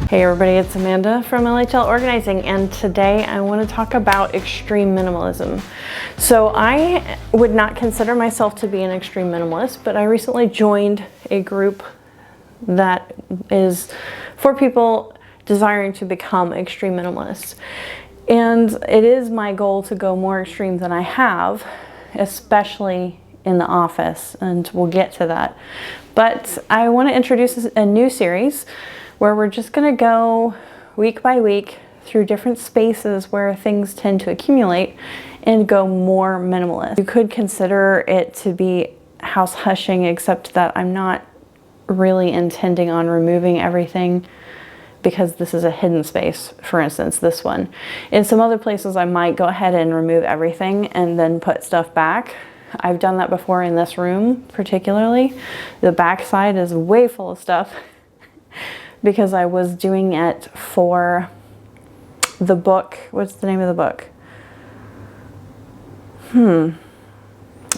Hey everybody, it's Amanda from LHL Organizing, and today I want to talk about extreme minimalism. So I would not consider myself to be an extreme minimalist, but I recently joined a group that is for people desiring to become extreme minimalists. And it is my goal to go more extreme than I have, especially in the office, and we'll get to that. But I want to introduce a new series where we're just going to go week by week through different spaces where things tend to accumulate and go more minimalist. You could consider it to be house hushing, except that I'm not really intending on removing everything because this is a hidden space, for instance, this one. In some other places, I might go ahead and remove everything and then put stuff back. I've done that before in this room, particularly. The back side is way full of stuff because I was doing it for the book. What's the name of the book?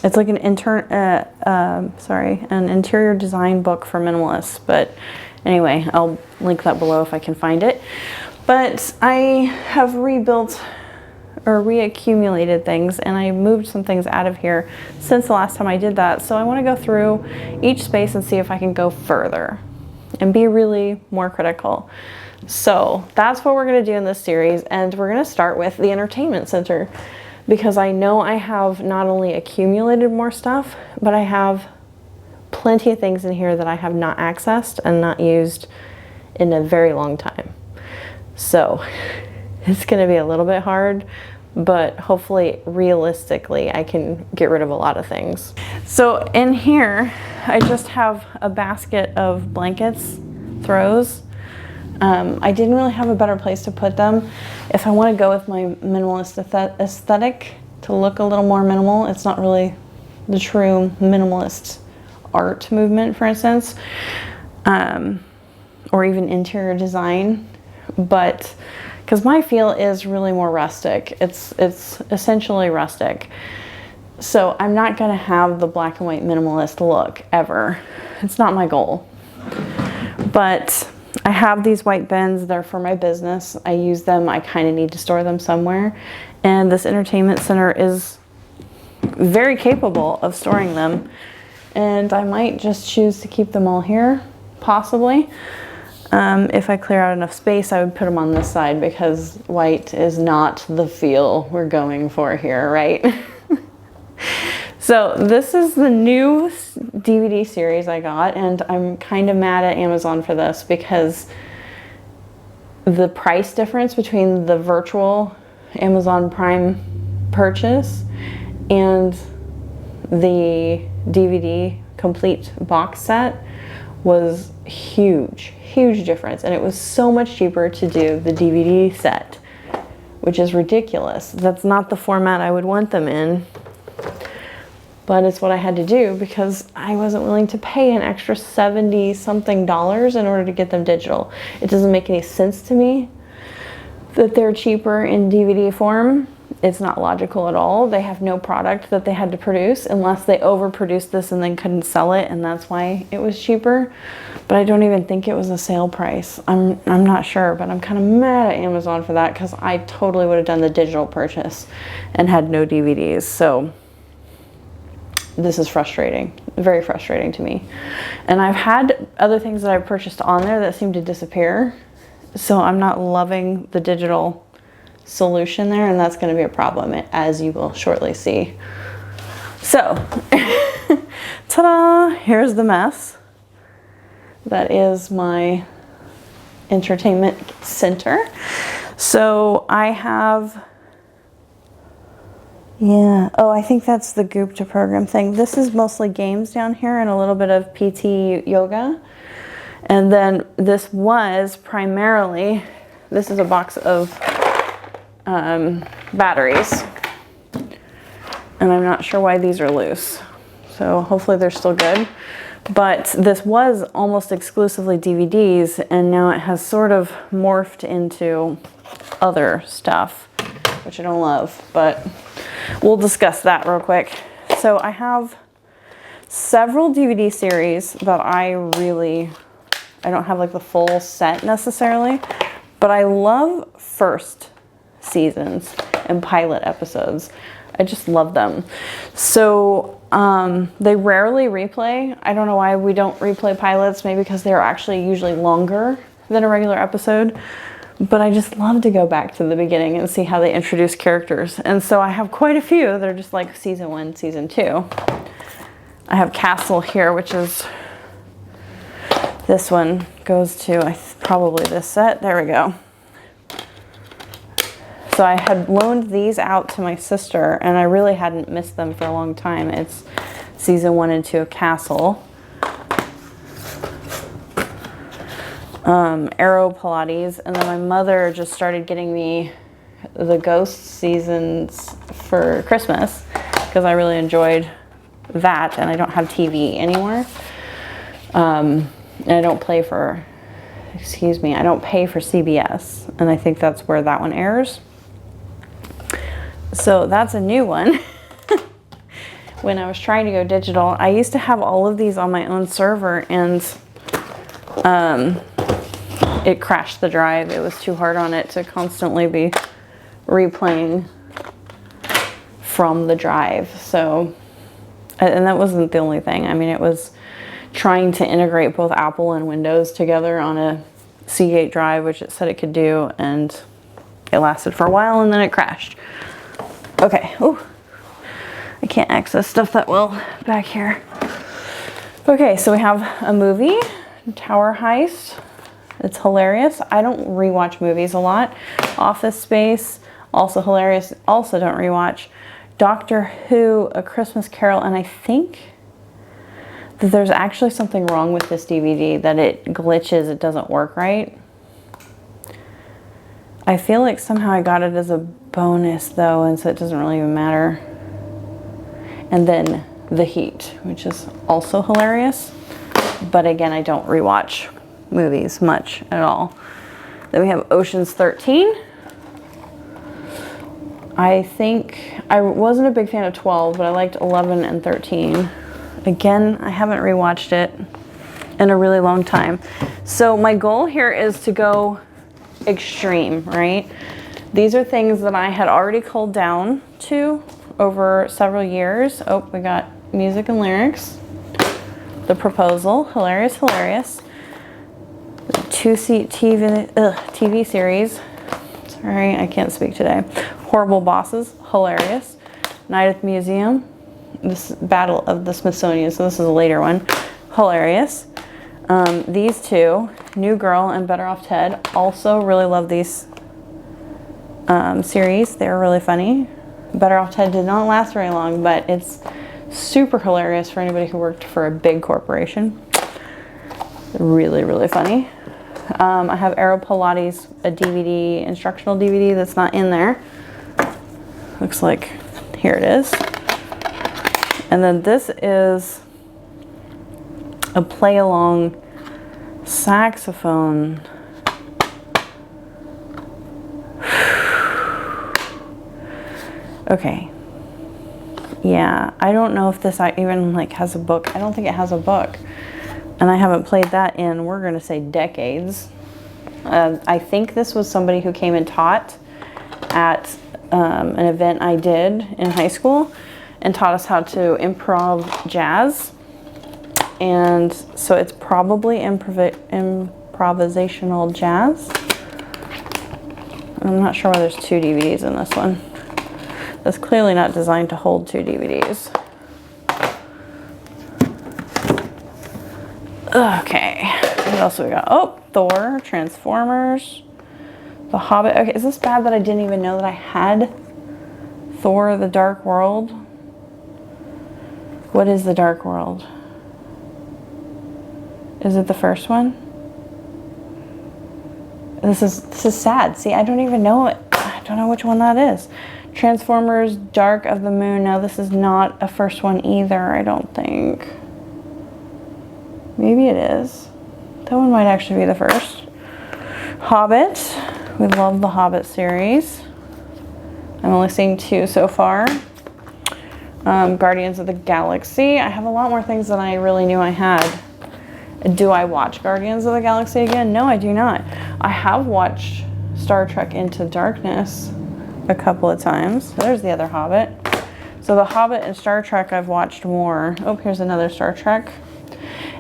It's like an interior design book for minimalists. But anyway, I'll link that below if I can find it. But I have rebuilt or reaccumulated things, and I moved some things out of here since the last time I did that. So I want to go through each space and see if I can go further and be really more critical. So that's what we're going to do in this series, and we're going to start with the entertainment center because I know I have not only accumulated more stuff, but I have plenty of things in here that I have not accessed and not used in a very long time. So it's going to be a little bit hard, but hopefully realistically I can get rid of a lot of things. So in here I just have a basket of blankets, throws. I didn't really have a better place to put them. If I want to go with my minimalist aesthetic to look a little more minimal, it's not really the true minimalist art movement, for instance, or even interior design, but because my feel is really more rustic. It's essentially rustic. So I'm not going to have the black and white minimalist look ever. It's not my goal. But I have these white bins. They're for my business. I use them. I kind of need to store them somewhere. And this entertainment center is very capable of storing them. And I might just choose to keep them all here, possibly. If I clear out enough space, I would put them on this side because white is not the feel we're going for here, right? So this is the new DVD series I got, and I'm kind of mad at Amazon for this because the price difference between the virtual Amazon Prime purchase and the DVD complete box set was huge difference, and it was so much cheaper to do the DVD set, which is ridiculous. That's not the format I would want them in, but it's what I had to do because I wasn't willing to pay an extra $70 something in order to get them digital. It doesn't make any sense to me that they're cheaper in DVD form. It's not logical at all. They have no product that they had to produce unless they overproduced this and then couldn't sell it, and that's why it was cheaper. But I don't even think it was a sale price. I'm not sure, but I'm kind of mad at Amazon for that because I totally would have done the digital purchase and had no DVDs. So this is frustrating, very frustrating to me. And I've had other things that I've purchased on there that seem to disappear. So I'm not loving the digital solution there, and that's going to be a problem, as you will shortly see. So ta-da, here's the mess that is my entertainment center. So I have, I think that's the Goop to program thing. This is mostly games down here and a little bit of PT yoga. And then this was primarily, this is a box of batteries, and I'm not sure why these are loose, so hopefully they're still good. But this was almost exclusively DVDs, and now it has sort of morphed into other stuff, which I don't love, but we'll discuss that real quick. So I have several DVD series that I really I don't have like the full set necessarily, but I love first seasons and pilot episodes. I just love them. So they rarely replay. I don't know why we don't replay pilots, maybe because they're actually usually longer than a regular episode. But I just love to go back to the beginning and see how they introduce characters. And so I have quite a few. They're just like season 1, season 2. I have Castle here, which is, this one goes to probably this set. There we go. So I had loaned these out to my sister, and I really hadn't missed them for a long time. It's season 1 and 2 of Castle. Arrow Pilates, and then my mother just started getting me the Ghost seasons for Christmas because I really enjoyed that, and I don't have TV anymore. And I don't pay for CBS, and I think that's where that one airs. So that's a new one. When I was trying to go digital, I used to have all of these on my own server, and it crashed the drive. It was too hard on it to constantly be replaying from the drive. So, and that wasn't the only thing. I mean, it was trying to integrate both Apple and Windows together on a Seagate drive, which it said it could do, and it lasted for a while and then it crashed. Okay, ooh, I can't access stuff that well back here. Okay, so we have a movie, Tower Heist. It's hilarious. I don't rewatch movies a lot. Office Space, also hilarious. Also don't rewatch. Doctor Who, A Christmas Carol, and I think that there's actually something wrong with this DVD, that it glitches, it doesn't work right. I feel like somehow I got it as a bonus though, and so it doesn't really even matter. And then The Heat, which is also hilarious. But again, I don't rewatch movies much at all. Then we have Ocean's 13. I think I wasn't a big fan of 12, but I liked 11 and 13. Again, I haven't rewatched it in a really long time. So my goal here is to go extreme, right? These are things that I had already culled down to over several years. Oh, we got music and lyrics. The Proposal, hilarious, hilarious. Two-seat TV series. Sorry, I can't speak today. Horrible Bosses, hilarious. Night at the Museum. This Battle of the Smithsonian, so this is a later one. Hilarious. These two, New Girl and Better Off Ted. Also really love these series. They're really funny. Better Off Ted did not last very long, but it's super hilarious for anybody who worked for a big corporation. Really, really funny. I have Arrow Pilates, a DVD, instructional DVD that's not in there. Looks like, here it is. And then this is a play-along saxophone. Okay. Yeah, I don't know if this even like has a book. I don't think it has a book. And I haven't played that in, we're gonna say, decades. I think this was somebody who came and taught at an event I did in high school and taught us how to improv jazz. And so it's probably improvisational jazz. I'm not sure why there's 2 DVDs in this one. That's clearly not designed to hold 2 DVDs. Okay, what else we got? Oh, Thor, Transformers, The Hobbit. Okay, is this bad that I didn't even know that I had Thor, The Dark World? What is The Dark World? Is it the first one? This is sad. See, I don't even know it. I don't know which one that is. Transformers, Dark of the Moon. No, this is not a first one either, I don't think. Maybe it is. That one might actually be the first. Hobbit. We love the Hobbit series. I'm only seeing 2 so far. Guardians of the Galaxy. I have a lot more things than I really knew I had. Do I watch Guardians of the Galaxy again? No, I do not. I have watched Star Trek Into Darkness a couple of times. There's the other Hobbit. So The Hobbit and Star Trek I've watched more. Oh, here's another Star Trek.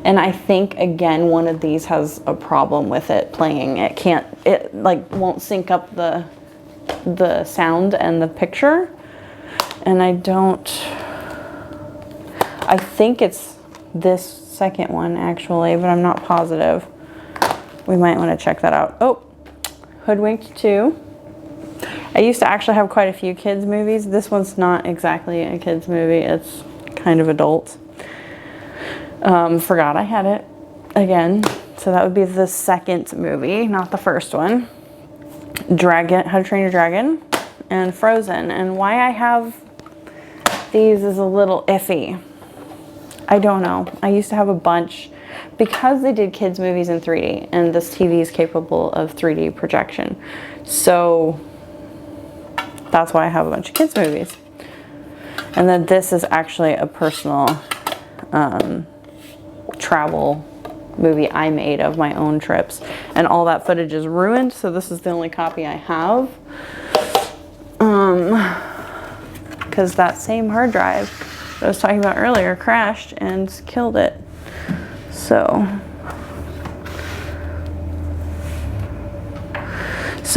And I think, again, one of these has a problem with it playing. It like won't sync up the sound and the picture. And I think it's this second one actually, but I'm not positive. We might want to check that out. Oh, Hoodwinked 2. I used to actually have quite a few kids movies. This one's not exactly a kids movie. It's kind of adult. Forgot I had it again. So that would be the second movie, not the first one. How to Train Your Dragon and Frozen. And why I have these is a little iffy. I don't know. I used to have a bunch because they did kids movies in 3D, and this TV is capable of 3D projection. So that's why I have a bunch of kids movies. And then this is actually a personal travel movie I made of my own trips, and all that footage is ruined, so this is the only copy I have, because that same hard drive that I was talking about earlier crashed and killed it. So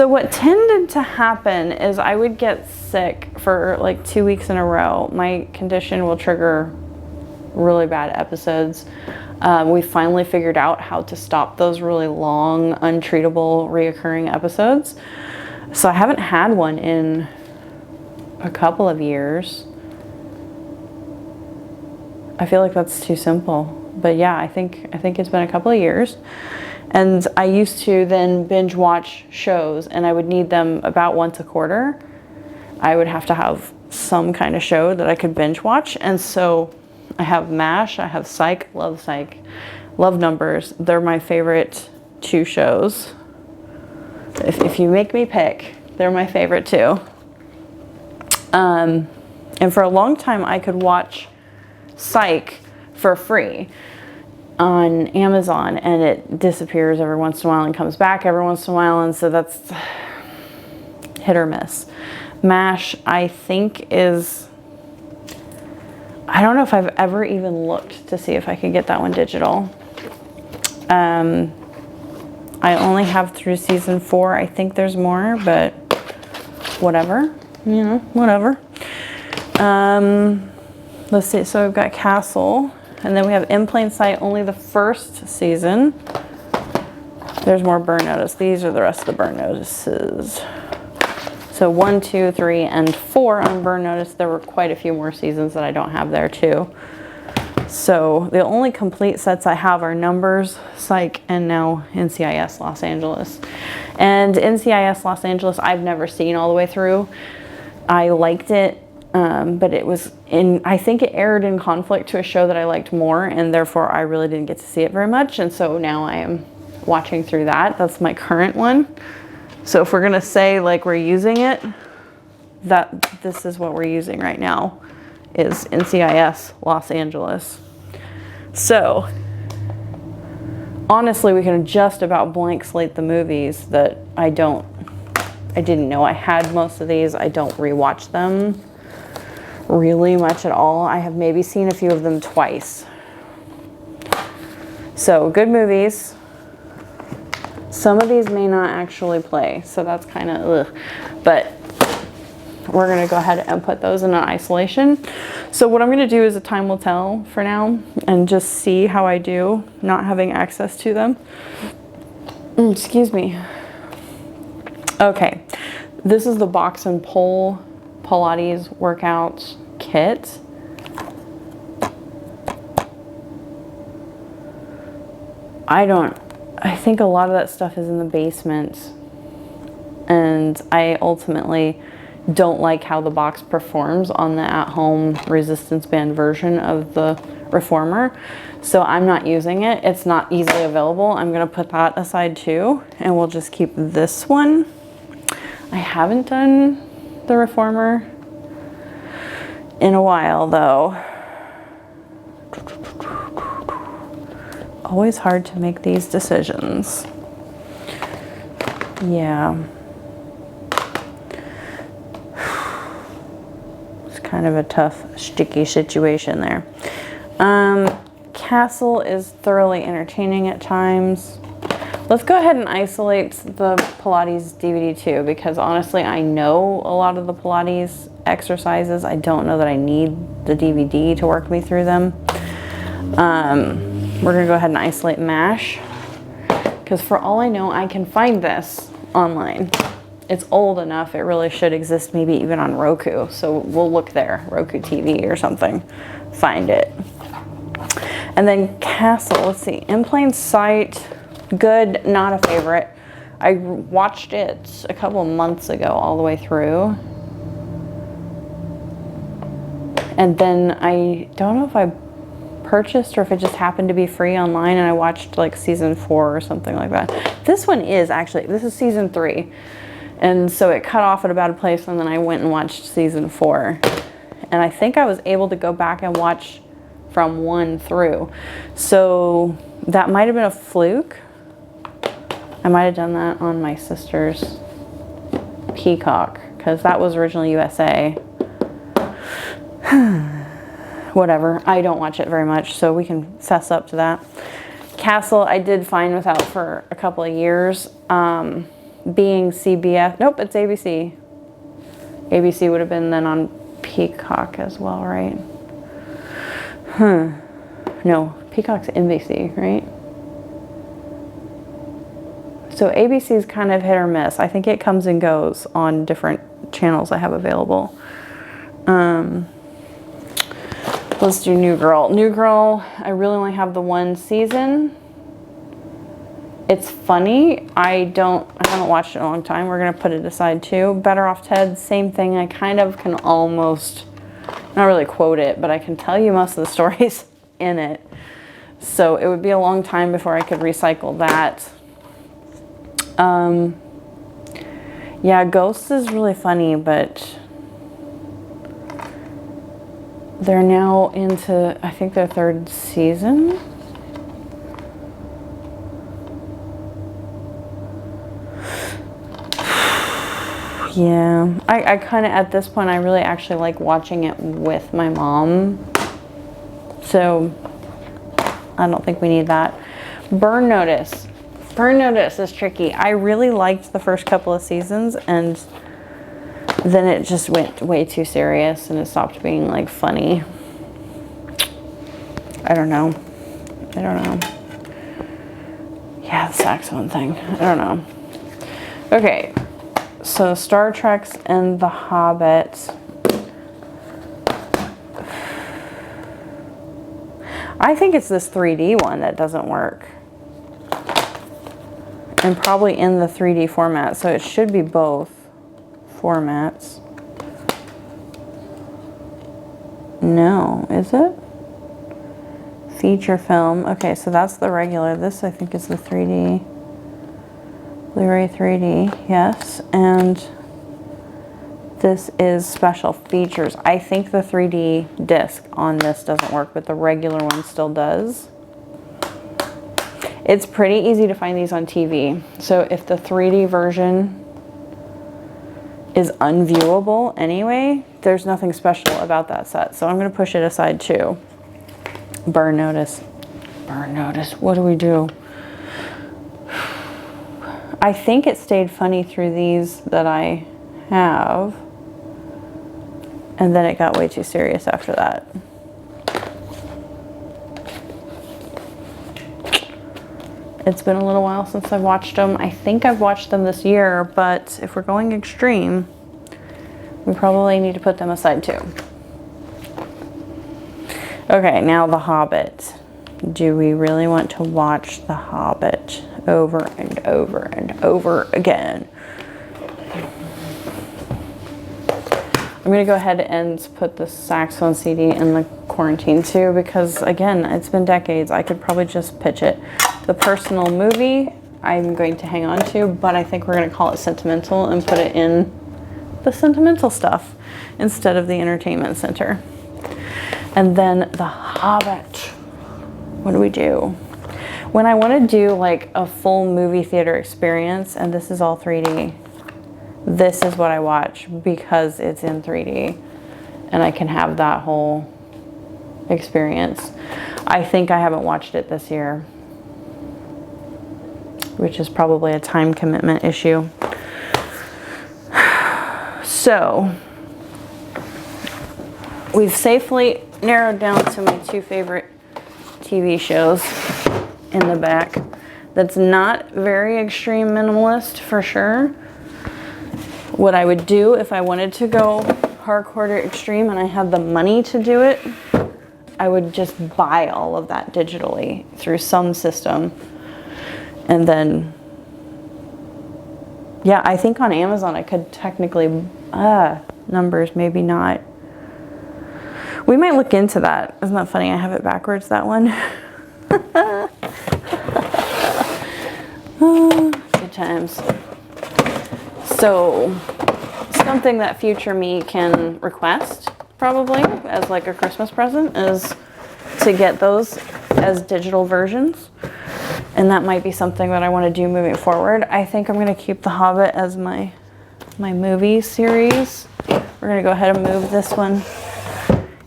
what tended to happen is I would get sick for like 2 weeks in a row. My condition will trigger really bad episodes. We finally figured out how to stop those really long, untreatable, reoccurring episodes. So I haven't had one in a couple of years. I feel like that's too simple. But yeah, I think it's been a couple of years. And I used to then binge watch shows, and I would need them about once a quarter. I would have to have some kind of show that I could binge watch. And so I have MASH, I have Psych, love Numbers. They're my favorite 2 shows. If you make me pick, they're my favorite 2. And for a long time, I could watch Psych for free on Amazon, and it disappears every once in a while and comes back every once in a while, and so that's hit or miss. MASH, I think, is... I don't know if I've ever even looked to see if I could get that one digital. I only have through season 4. I think there's more, but whatever. You know, whatever. Let's see. So we've got Castle. And then we have In Plain Sight, only the first season. There's more burn notice. These are the rest of the burn notices. So 1, 2, 3, and 4 on burn notice. There were quite a few more seasons that I don't have there too. So the only complete sets I have are Numbers, Psych, and now NCIS Los Angeles. And NCIS Los Angeles I've never seen all the way through. I liked it, but it was I think it aired in conflict to a show that I liked more, and therefore I really didn't get to see it very much. And so now I am watching through that. That's my current one. So if we're gonna say like we're using it, that this is what we're using right now, is NCIS Los Angeles. So honestly, we can just about blank slate the movies that I didn't know I had most of these. I don't rewatch them really much at all. I have maybe seen a few of them twice. So good movies. Some of these may not actually play, so that's kind of ugh. But we're gonna go ahead and put those in an isolation. So what I'm gonna do is a time will tell for now, and just see how I do not having access to them. Excuse me. Okay, this is the box and pole Pilates workout kit. I think a lot of that stuff is in the basement, and I ultimately don't like how the box performs on the at-home resistance band version of the reformer, so I'm not using it. It's not easily available. I'm gonna put that aside too, and we'll just keep this one. I haven't done the reformer in a while though. always hard to make these decisions. Yeah. It's kind of a tough, sticky situation there. Castle is thoroughly entertaining at times. Let's go ahead and isolate the Pilates DVD too, because honestly, I know a lot of the Pilates exercises. I don't know that I need the DVD to work me through them. We're gonna go ahead and isolate MASH, because for all I know, I can find this online. It's old enough, it really should exist maybe even on Roku. So we'll look there, Roku TV or something, find it. And then Castle, let's see, In Plain Sight, good, not a favorite. I watched it a couple of months ago all the way through. And then I don't know if I purchased or if it just happened to be free online, and I watched like season 4 or something like that. This one is actually, this is season 3. And so it cut off at about a place, and then I went and watched season 4. And I think I was able to go back and watch from 1 through. So that might have been a fluke. I might have done that on my sister's Peacock, because that was originally USA. Whatever, I don't watch it very much, so we can fess up to that. Castle, I did find without for a couple of years. Being CBS, nope, it's ABC. ABC would have been then on Peacock as well, right? No, Peacock's NBC, right? So ABC is kind of hit or miss. I think it comes and goes on different channels I have available. Let's do New Girl. New Girl, I really only have the 1 season. It's funny. I haven't watched it in a long time. We're gonna put it aside too. Better Off Ted, same thing. I kind of can almost, not really quote it, but I can tell you most of the stories in it. So it would be a long time before I could recycle that. Yeah, Ghosts is really funny, but they're now into, I think, their 3rd season. Yeah, I kind of, at this point, I really actually like watching it with my mom. So I don't think we need that. Burn Notice. Burn Notice is tricky. I really liked the first couple of seasons, and then it just went way too serious and it stopped being like funny. I don't know. Yeah, the saxophone thing. I don't know. Okay, so Star Trek's and The Hobbit. I think it's this 3D one that doesn't work. And probably in the 3D format, so it should be both formats. No, is it? Feature film. Okay, so that's the regular. This, I think, is the 3D. Blu-ray 3D, yes. And this is special features. I think the 3D disc on this doesn't work, but the regular one still does. It's pretty easy to find these on TV. So if the 3D version is unviewable anyway, there's nothing special about that set. So I'm gonna push it aside too. Burn Notice. Burn Notice, what do we do? I think it stayed funny through these that I have. And then it got way too serious after that. It's been a little while since I've watched them. I think I've watched them this year, but if we're going extreme, we probably need to put them aside too. Okay, now The Hobbit. Do we really want to watch The Hobbit over and over and over again? I'm gonna go ahead and put the saxophone CD in the quarantine too, because again, it's been decades. I could probably just pitch it. The personal movie, I'm going to hang on to, but I think we're gonna call it sentimental and put it in the sentimental stuff instead of the entertainment center. And then The Hobbit. What do we do? When I want to do like a full movie theater experience, and this is all 3D, this is what I watch because it's in 3D and I can have that whole experience. I think I haven't watched it this year, which is probably a time commitment issue. So we've safely narrowed down to my 2 favorite TV shows in the back. That's not very extreme minimalist for sure. What I would do if I wanted to go hardcore to extreme and I had the money to do it, I would just buy all of that digitally through some system. And then, yeah, I think on Amazon I could technically, numbers, maybe not. We might look into that. Isn't that funny? I have it backwards, that one. Good times. So, something that future me can request, probably, as like a Christmas present, is to get those as digital versions. And that might be something that I want to do moving forward. I think I'm going to keep The Hobbit as my movie series. We're going to go ahead and move this one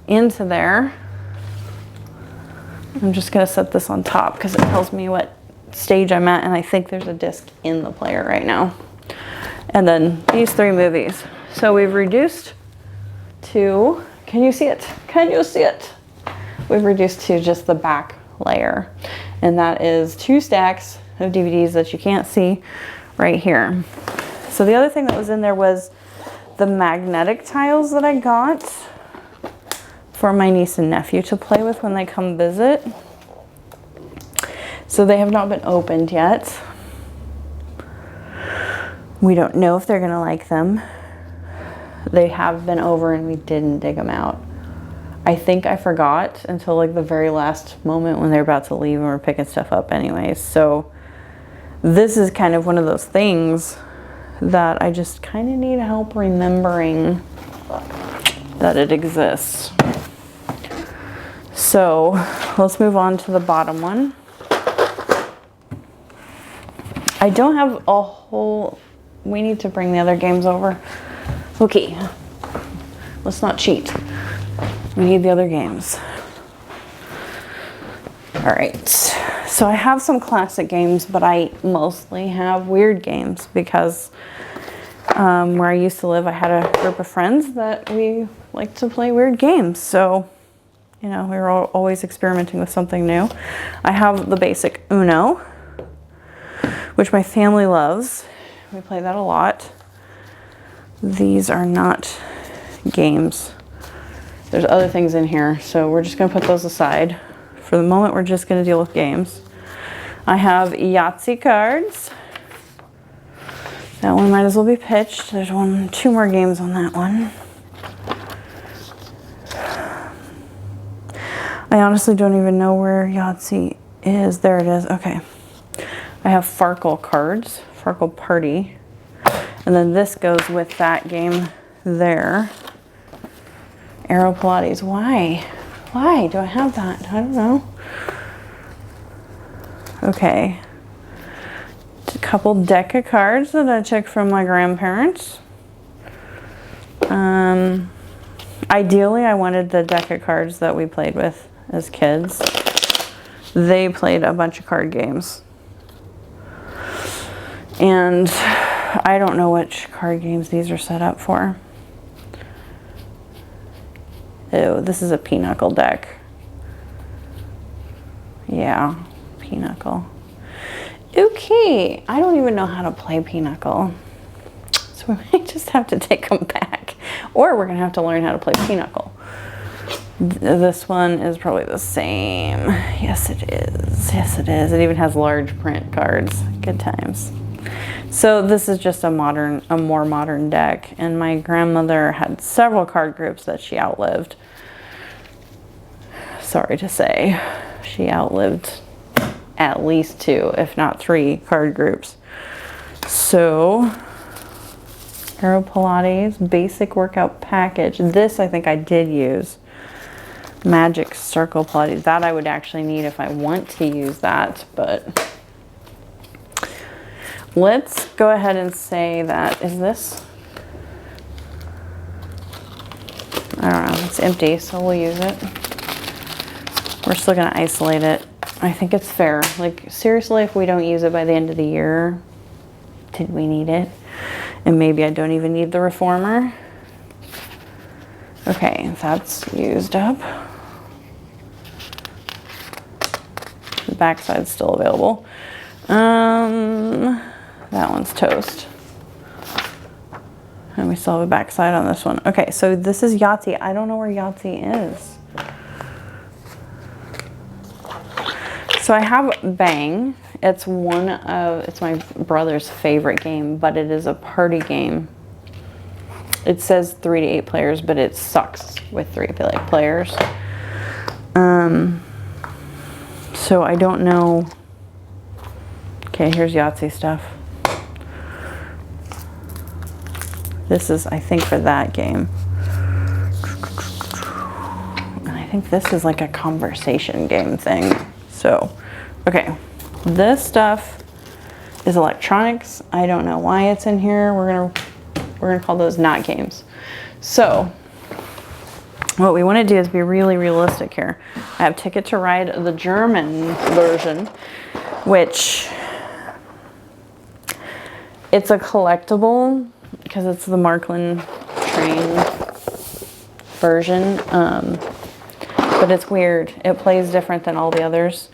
into there. I'm just going to set this on top because it tells me what stage I'm at, and I think there's a disc in the player right now. And then these 3 movies. So we've reduced to, can you see it? Can you see it? We've reduced to just the back layer. And that is 2 stacks of DVDs that you can't see right here. So the other thing that was in there was the magnetic tiles that I got for my niece and nephew to play with when they come visit. So they have not been opened yet. We don't know if they're gonna like them. They have been over and we didn't dig them out. I think I forgot until like the very last moment when they're about to leave and we're picking stuff up anyways. So this is kind of one of those things that I just kind of need help remembering that it exists. So let's move on to the bottom one. I don't have a whole, we need to bring the other games over. Okay, let's not cheat. We need the other games. All right, so I have some classic games, but I mostly have weird games because where I used to live, I had a group of friends that we liked to play weird games. So, you know, we were always experimenting with something new. I have the basic Uno, which my family loves. We play that a lot. These are not games. There's other things in here, so we're just gonna put those aside. For the moment, we're just gonna deal with games. I have Yahtzee cards. That one might as well be pitched. There's 2 more games on that one. I honestly don't even know where Yahtzee is. There it is, okay. I have Farkle cards, Farkle Party. And then this goes with that game there. Aero Pilates, why? Why do I have that? I don't know. Okay. A couple deck of cards that I took from my grandparents. Ideally, I wanted the deck of cards that we played with as kids. They played a bunch of card games. And I don't know which card games these are set up for. Ew, this is a pinochle deck. Yeah, pinochle. Okay, I don't even know how to play pinochle. So we might just have to take them back. Or we're gonna have to learn how to play pinochle. This one is probably the same. Yes, it is. Yes, it is. It even has large print cards. Good times. So this is just a more modern deck, and my grandmother had several card groups that she outlived. Sorry to say, she outlived at least 2, if not 3 card groups. So, Aero Pilates basic workout package. This I think I did use. Magic circle putty. That I would actually need if I want to use that, but let's go ahead and say that, is this? I don't know, it's empty, so we'll use it. We're still gonna isolate it. I think it's fair. Like, seriously, if we don't use it by the end of the year, did we need it? And maybe I don't even need the reformer. Okay, that's used up. The backside's still available. That one's toast. And we still have a backside on this one. Okay, so this is Yahtzee. I don't know where Yahtzee is. So I have Bang. It's it's my brother's favorite game, but it is a party game. It says 3 to 8 players, but it sucks with 3 players. So I don't know. Okay, here's Yahtzee stuff. This is, I think, for that game. And I think this is like a conversation game thing. So, okay. This stuff is electronics. I don't know why it's in here. We're gonna call those not games. So, what we want to do is be really realistic here. I have Ticket to Ride, the German version, which it's a collectible because it's the Marklin train version. But it's weird. It plays different than all the others.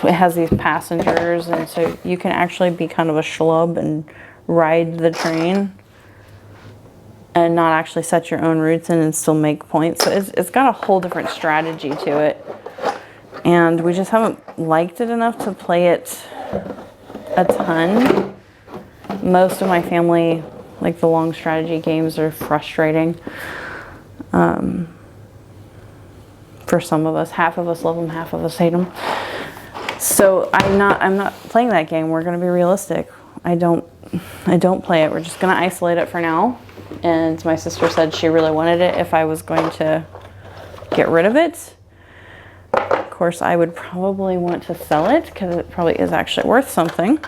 It has these passengers, and so you can actually be kind of a schlub and ride the train and not actually set your own routes in and still make points. So it's got a whole different strategy to it. And we just haven't liked it enough to play it a ton. Most of my family, like the long strategy games, are frustrating. For some of us, half of us love them, half of us hate them. So I'm not playing that game. We're going to be realistic. I don't play it. We're just going to isolate it for now. And my sister said she really wanted it if I was going to get rid of it. Of course, I would probably want to sell it because it probably is actually worth something.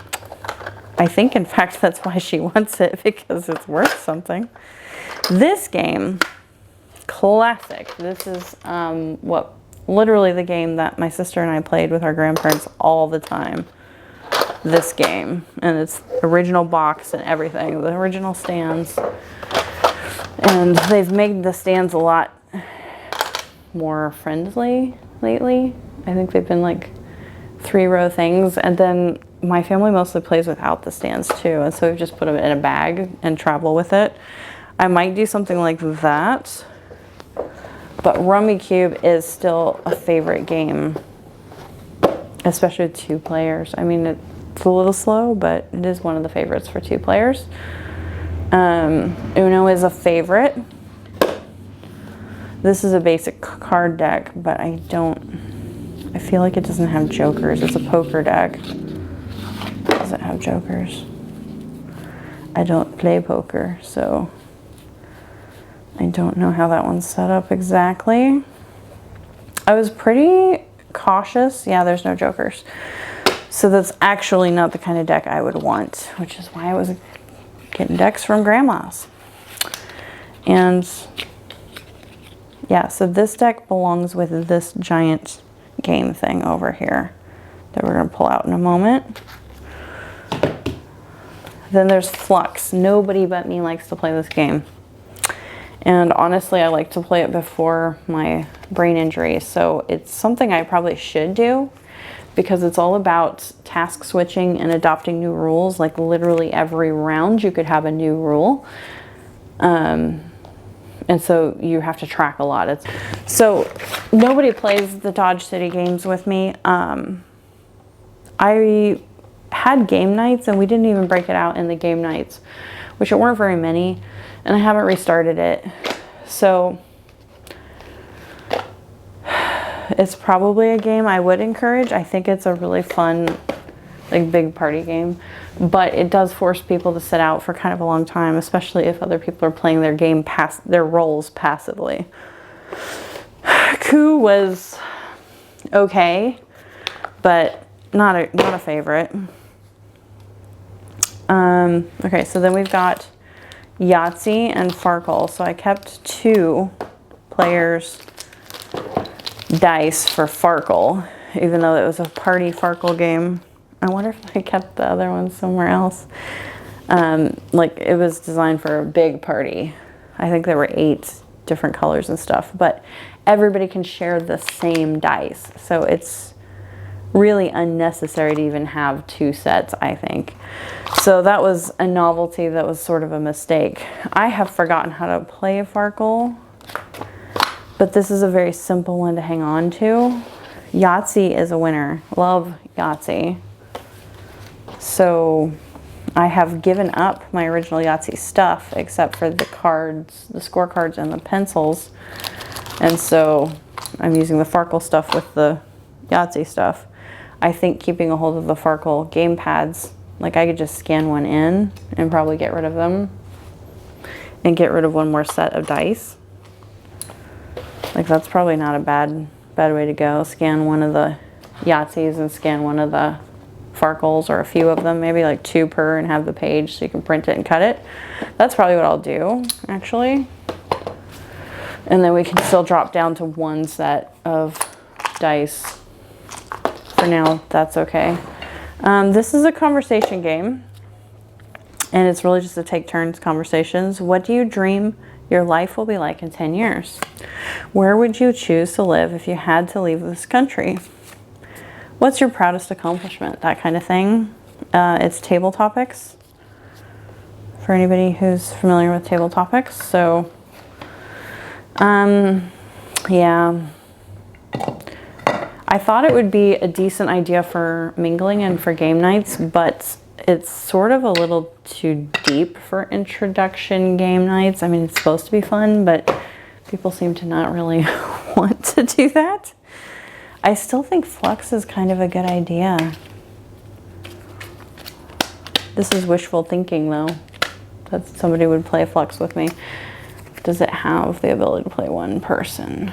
I think, in fact, that's why she wants it, because it's worth something. This game, classic. This is literally the game that my sister and I played with our grandparents all the time. This game, and it's original box and everything, the original stands. And they've made the stands a lot more friendly lately. I think they've been like 3-row things, and then my family mostly plays without the stands too, and so we've just put them in a bag and travel with it. I might do something like that, but Rummy Cube is still a favorite game, especially with 2 players. I mean, it's a little slow, but it is one of the favorites for 2 players. Uno is a favorite. This is a basic card deck, but I feel like it doesn't have jokers. It's a poker deck. Does it have jokers? I don't play poker, so I don't know how that one's set up exactly. I was pretty cautious. Yeah, there's no jokers. So that's actually not the kind of deck I would want, which is why I was getting decks from grandma's. And yeah, so this deck belongs with this giant game thing over here that we're going to pull out in a moment. Then there's Flux. Nobody but me likes to play this game. And honestly, I like to play it before my brain injury. So it's something I probably should do, because it's all about task switching and adopting new rules. Like literally every round you could have a new rule. And so you have to track a lot. So nobody plays the Dodge City games with me. I had game nights, and we didn't even break it out in the game nights, which there weren't very many, and I haven't restarted it. So it's probably a game I would encourage. I think it's a really fun like big party game, but it does force people to sit out for kind of a long time, especially if other people are playing their game their roles passively. Coup was okay, but not a favorite. Okay, so then we've got Yahtzee and Farkle. So I kept 2 players dice for Farkle, even though it was a party Farkle game. I wonder if I kept the other one somewhere else. Like it was designed for a big party. I think there were 8 different colors and stuff, but everybody can share the same dice. So it's really unnecessary to even have 2 sets, I think. So that was a novelty that was sort of a mistake. I have forgotten how to play Farkle, but this is a very simple one to hang on to. Yahtzee is a winner. Love Yahtzee. So I have given up my original Yahtzee stuff except for the cards, the scorecards and the pencils. And so I'm using the Farkle stuff with the Yahtzee stuff. I think keeping a hold of the Farkle game pads, like I could just scan one in and probably get rid of them and get rid of one more set of dice. Like that's probably not a bad way to go. Scan one of the Yahtzees and scan one of the Farkles, or a few of them, maybe like 2 per, and have the page so you can print it and cut it. That's probably what I'll do, actually. And then we can still drop down to 1 set of dice. For now, that's okay. This is a conversation game, and it's really just to take turns conversations. What do you dream your life will be like in 10 years? Where would you choose to live if you had to leave this country? What's your proudest accomplishment? That kind of thing. It's table topics, for anybody who's familiar with table topics. So, yeah. I thought it would be a decent idea for mingling and for game nights, but it's sort of a little too deep for introduction game nights. I mean, it's supposed to be fun, but people seem to not really want to do that. I still think Flux is kind of a good idea. This is wishful thinking, though, that somebody would play Flux with me. Does it have the ability to play 1 person?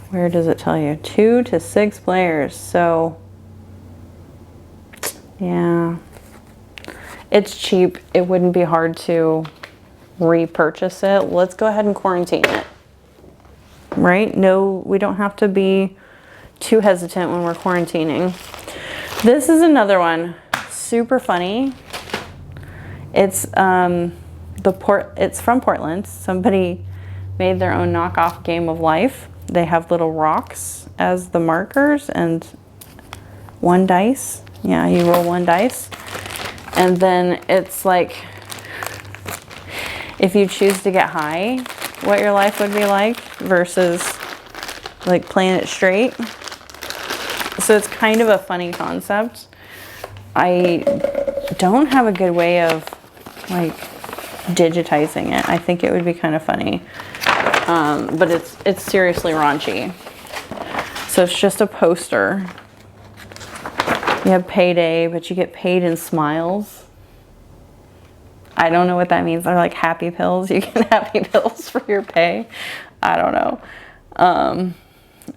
Where does it tell you? 2 to 6 players. So, yeah. It's cheap. It wouldn't be hard to repurchase it. Let's go ahead and quarantine it. Right? No, we don't have to be too hesitant when we're quarantining. This is another one. Super funny. It's it's from Portland. Somebody made their own knockoff Game of Life. They have little rocks as the markers and 1 dice. Yeah, you roll 1 dice. And then it's like, if you choose to get high, what your life would be like versus like playing it straight. So it's kind of a funny concept. I don't have a good way of like digitizing it. I think it would be kind of funny. But it's seriously raunchy. So it's just a poster. You have payday, but you get paid in smiles. I don't know what that means. They're like happy pills. You get happy pills for your pay. I don't know.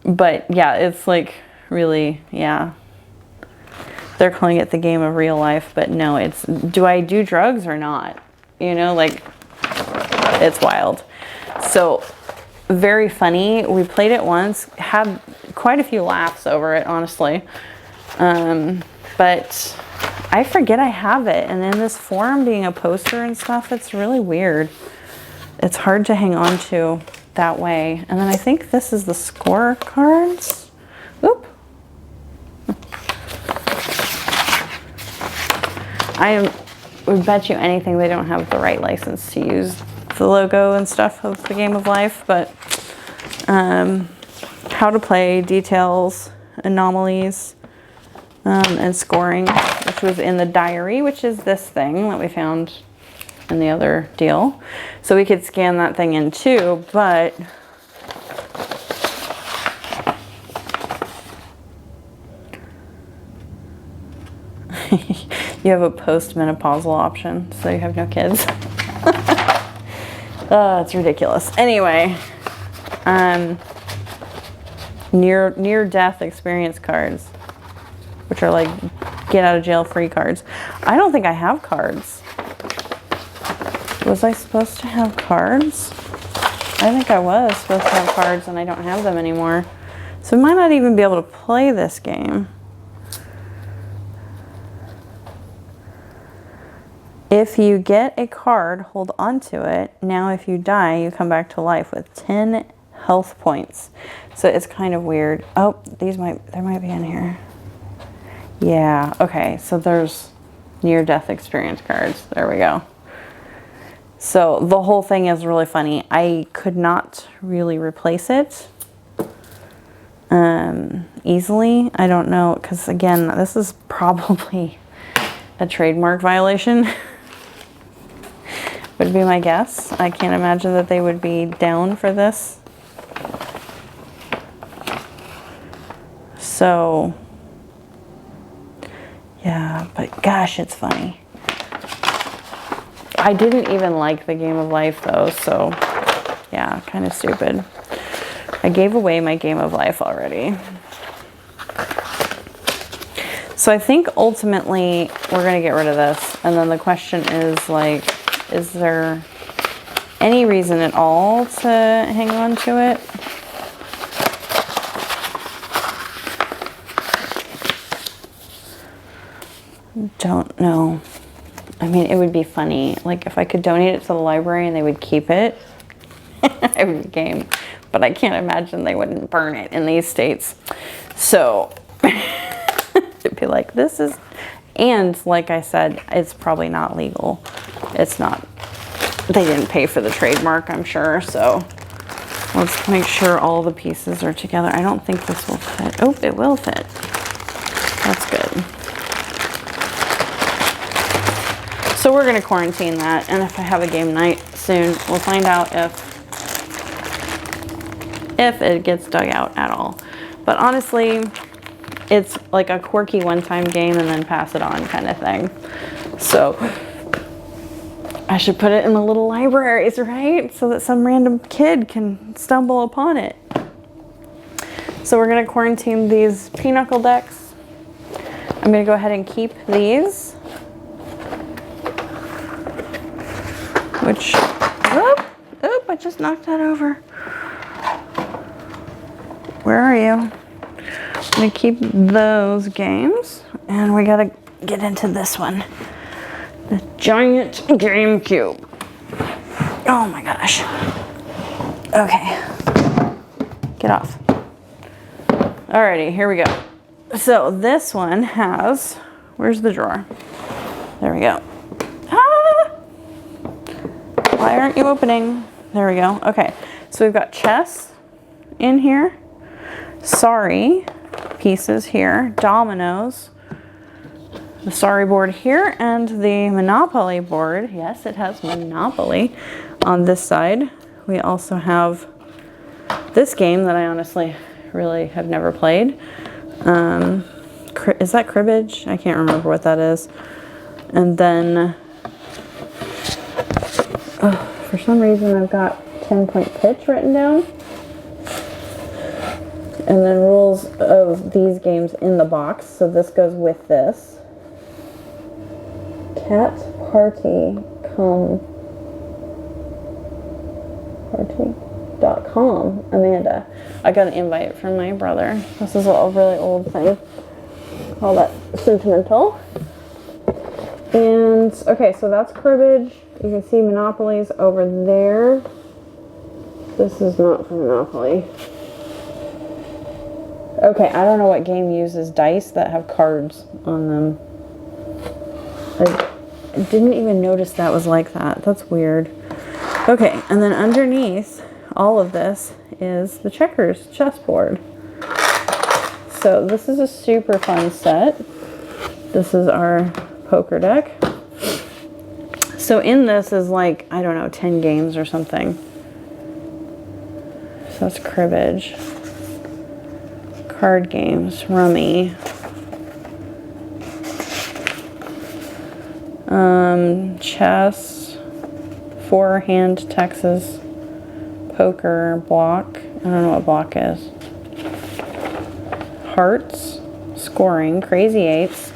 But yeah, it's like really, yeah. They're calling it the game of real life, but no, it's, do I do drugs or not? You know, like, it's wild. So, very funny. We played it once, had quite a few laughs over it, honestly. But I forget I have it. And in this form, being a poster and stuff, it's really weird. It's hard to hang on to that way. And then I think this is the scorecards. Oop. I would bet you anything they don't have the right license to use the logo and stuff of the Game of Life, but how to play, details, anomalies, and scoring, which was in the diary, which is this thing that we found in the other deal. So we could scan that thing in too, but You have a post-menopausal option, so you have no kids. It's ridiculous. Anyway, near-death experience cards, which are like get out of jail free cards. I don't think I have cards. Was I supposed to have cards? I think I was supposed to have cards and I don't have them anymore. So I might not even be able to play this game. If you get a card, hold on to it. Now if you die, you come back to life with 10 health points. So it's kind of weird. Oh, there might be in here. Yeah, okay, so there's near-death experience cards. There we go. So the whole thing is really funny. I could not really replace it easily. I don't know, because again, this is probably a trademark violation. Would be my guess. I can't imagine that they would be down for this. So, yeah, but gosh, it's funny. I didn't even like the Game of Life though, so yeah, kind of stupid. I gave away my Game of Life already. So I think ultimately we're gonna get rid of this, and then the question is like, is there any reason at all to hang on to it? Don't know. I mean, it would be funny. Like, if I could donate it to the library and they would keep it, I would be game. But I can't imagine they wouldn't burn it in these states. So, it'd be like, this is... And, like I said, it's probably not legal. It's not... They didn't pay for the trademark, I'm sure. So, let's make sure all the pieces are together. I don't think this will fit. Oh, it will fit. That's good. So we're going to quarantine that, and if I have a game night soon, we'll find out if it gets dug out at all. But honestly, it's like a quirky one-time game and then pass it on kind of thing. So I should put it in the little libraries, right? So that some random kid can stumble upon it. So we're going to quarantine these pinochle decks. I'm going to go ahead and keep these. Which, oh, I just knocked that over. Where are you? I'm gonna keep those games, and we gotta get into this one. The giant GameCube. Oh my gosh. Okay. Get off. Alrighty, here we go. So this one has, where's the drawer? There we go. Why aren't you opening? There we go. Okay, so we've got chess in here, sorry pieces here, dominoes, the sorry board here, and the Monopoly board. Yes, it has Monopoly on this side. We also have this game that I honestly really have never played. Is that cribbage? I can't remember what that is. And then for some reason I've got 10-point pitch written down. And then rules of these games in the box. So this goes with this. Cat party.com, Amanda. I got an invite from my brother. This is a really old thing. All that sentimental. And, okay, so that's cribbage. You can see Monopoly's over there. This is not for Monopoly. Okay, I don't know what game uses dice that have cards on them. I didn't even notice that was like that. That's weird. Okay, and then underneath all of this is the checkers chessboard. So this is a super fun set. This is our poker deck. So in this is like, I don't know, 10 games or something. So that's cribbage. Card games, rummy. Chess, forehand, Texas, poker, block. I don't know what block is. Hearts, scoring, crazy eights.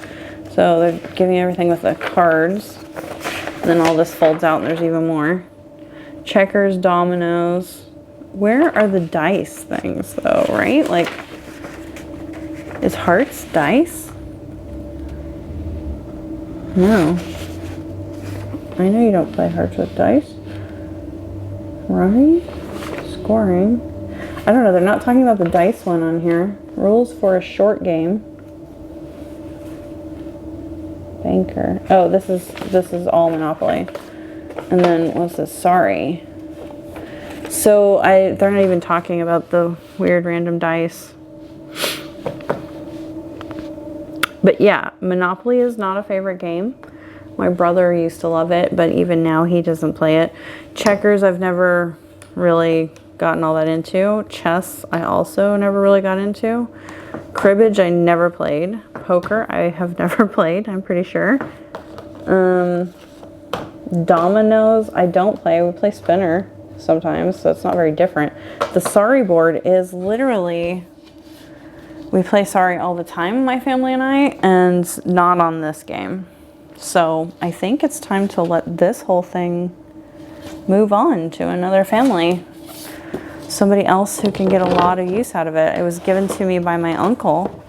So they're giving everything with the cards. And then all this folds out and there's even more. Checkers, dominoes. Where are the dice things though, right? Like, is hearts dice? No. I know you don't play hearts with dice. Rummy? Scoring. I don't know, they're not talking about the dice one on here. Rules for a short game. Banker. Oh, this is all Monopoly. And then what's this? Sorry. So they're not even talking about the weird random dice. But yeah, Monopoly is not a favorite game. My brother used to love it, but even now he doesn't play it. Checkers I've never really gotten all that into. Chess I also never really got into. Cribbage I never played. Poker I have never played, I'm pretty sure. Dominoes I don't play. We play spinner sometimes, so it's not very different. The Sorry board is literally, we play Sorry all the time, my family and I, and not on this game. So I think it's time to let this whole thing move on to another family. Somebody else who can get a lot of use out of it. It was given to me by my uncle.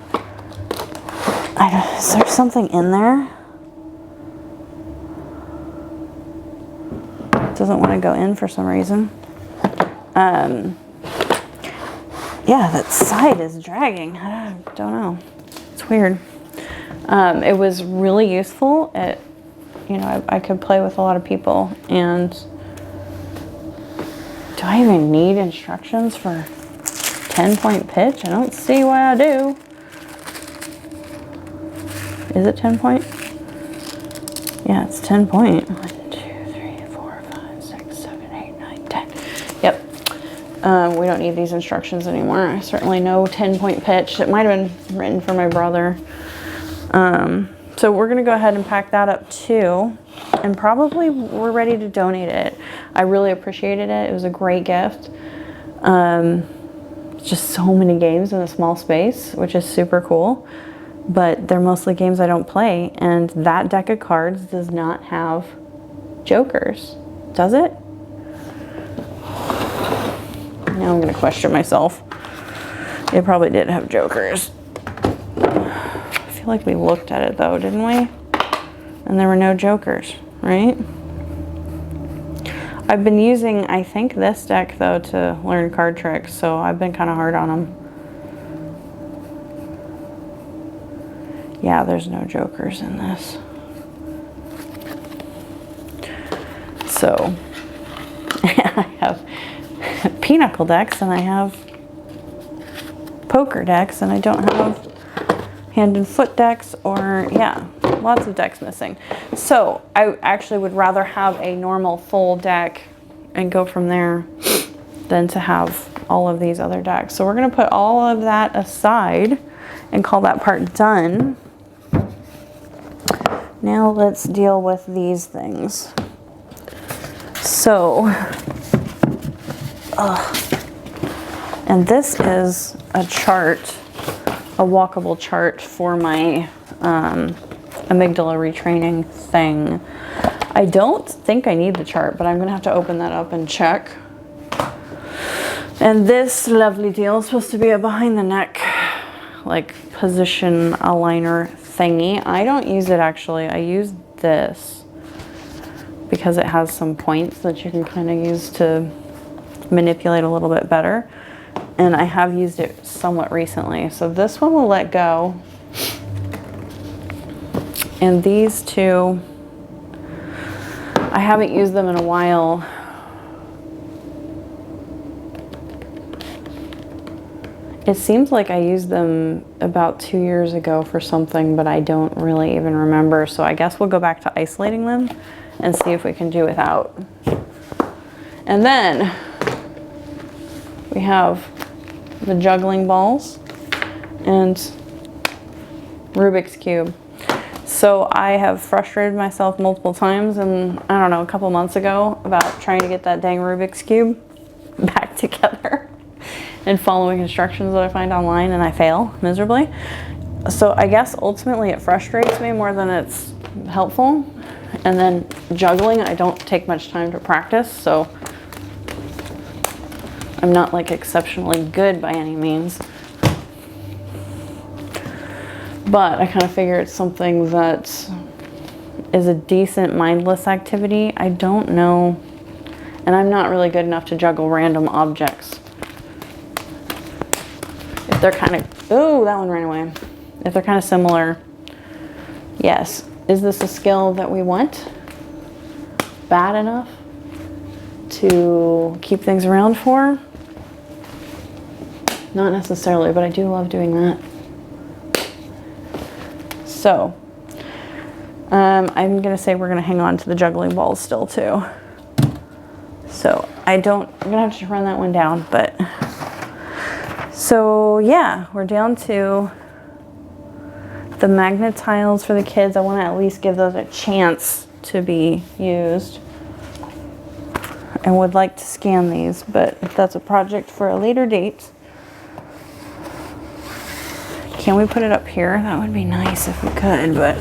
Is there something in there? It doesn't want to go in for some reason. Yeah, that side is dragging. I don't know. It's weird. It was really useful. I could play with a lot of people. And do I even need instructions for 10-point pitch? I don't see why I do. Is it 10 point? Yeah, it's 10 point. 1, 2, 3, 4, 5, 6, 7, 8, 9, 10. Yep. We don't need these instructions anymore. I certainly know 10-point pitch. It might have been written for my brother. So we're gonna go ahead and pack that up too. And probably we're ready to donate it. I really appreciated it. It was a great gift. Just so many games in a small space, which is super cool. But they're mostly games I don't play. And that deck of cards does not have jokers. Does it? Now I'm gonna question myself. It probably did have jokers. I feel like we looked at it though, didn't we? And there were no jokers, right? I've been using, I think, this deck though to learn card tricks, so I've been kind of hard on them. Yeah, there's no jokers in this. So I have pinochle decks and I have poker decks and I don't have hand and foot decks, or yeah, lots of decks missing. So I actually would rather have a normal full deck and go from there than to have all of these other decks. So we're gonna put all of that aside and call that part done. Now let's deal with these things. So, and this is a chart, a walkable chart for my amygdala retraining thing. I don't think I need the chart, but I'm gonna have to open that up and check. And this lovely deal is supposed to be a behind the neck, like position aligner thingy. I don't use it actually. I use this because it has some points that you can kind of use to manipulate a little bit better. And I have used it somewhat recently. So this one will let go. And these two, I haven't used them in a while. It seems like I used them about 2 years ago for something, but I don't really even remember. So I guess we'll go back to isolating them and see if we can do without. And then we have the juggling balls and Rubik's Cube. So I have frustrated myself multiple times, and I don't know, a couple months ago about trying to get that dang Rubik's Cube back together and following instructions that I find online, and I fail miserably. So I guess ultimately it frustrates me more than it's helpful. And then juggling, I don't take much time to practice, so I'm not like exceptionally good by any means. But I kind of figure it's something that is a decent mindless activity. I don't know, and I'm not really good enough to juggle random objects. If they're kind of, oh, that one ran away. If they're kind of similar, yes. Is this a skill that we want bad enough to keep things around for? Not necessarily, but I do love doing that. So, I'm gonna say we're gonna hang on to the juggling balls still too. So I'm gonna have to run that one down, but, so yeah, we're down to the magnet tiles for the kids. I wanna at least give those a chance to be used. I would like to scan these, but that's a project for a later date. Can we put it up here? That would be nice if we could, but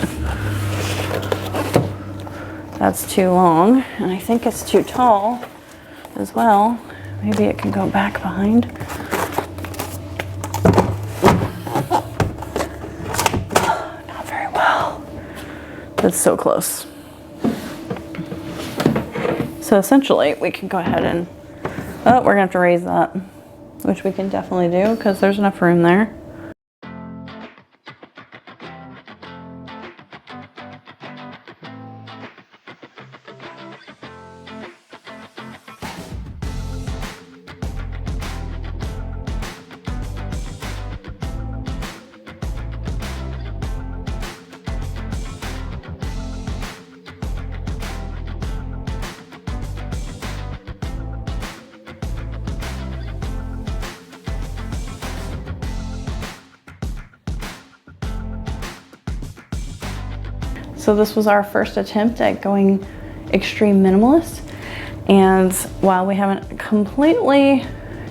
that's too long. And I think it's too tall as well. Maybe it can go back behind. Not very well. That's so close. So essentially we can go ahead and, oh, we're gonna have to raise that, which we can definitely do because there's enough room there. So this was our first attempt at going extreme minimalist. And while we haven't completely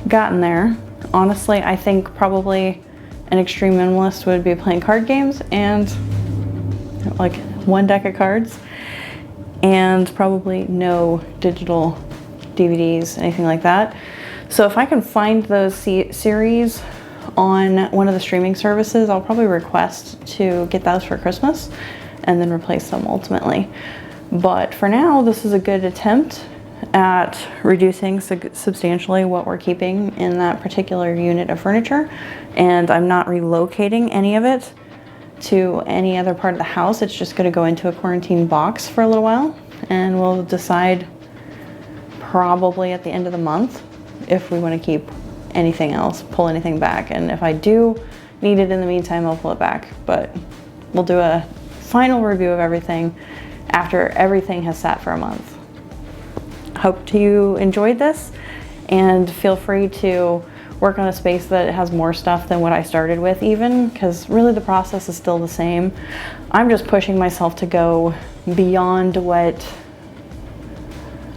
gotten there, honestly, I think probably an extreme minimalist would be playing card games and like one deck of cards and probably no digital DVDs, anything like that. So if I can find those series on one of the streaming services, I'll probably request to get those for Christmas and then replace them ultimately. But for now, this is a good attempt at reducing substantially what we're keeping in that particular unit of furniture. And I'm not relocating any of it to any other part of the house. It's just gonna go into a quarantine box for a little while, and we'll decide probably at the end of the month if we wanna keep anything else, pull anything back. And if I do need it in the meantime, I'll pull it back. But we'll do a final review of everything after everything has sat for a month. Hope you enjoyed this, and feel free to work on a space that has more stuff than what I started with even, because really the process is still the same. I'm just pushing myself to go beyond what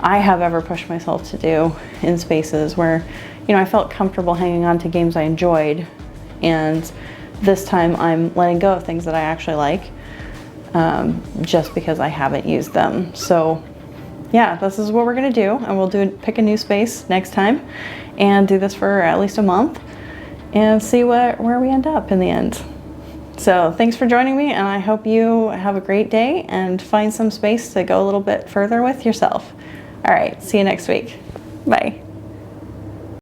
I have ever pushed myself to do in spaces where, you know, I felt comfortable hanging on to games I enjoyed, and this time I'm letting go of things that I actually like. Just because I haven't used them. So yeah, this is what we're gonna do, and we'll pick a new space next time and do this for at least a month and see where we end up in the end. So thanks for joining me, and I hope you have a great day and find some space to go a little bit further with yourself. All right, see you next week. Bye.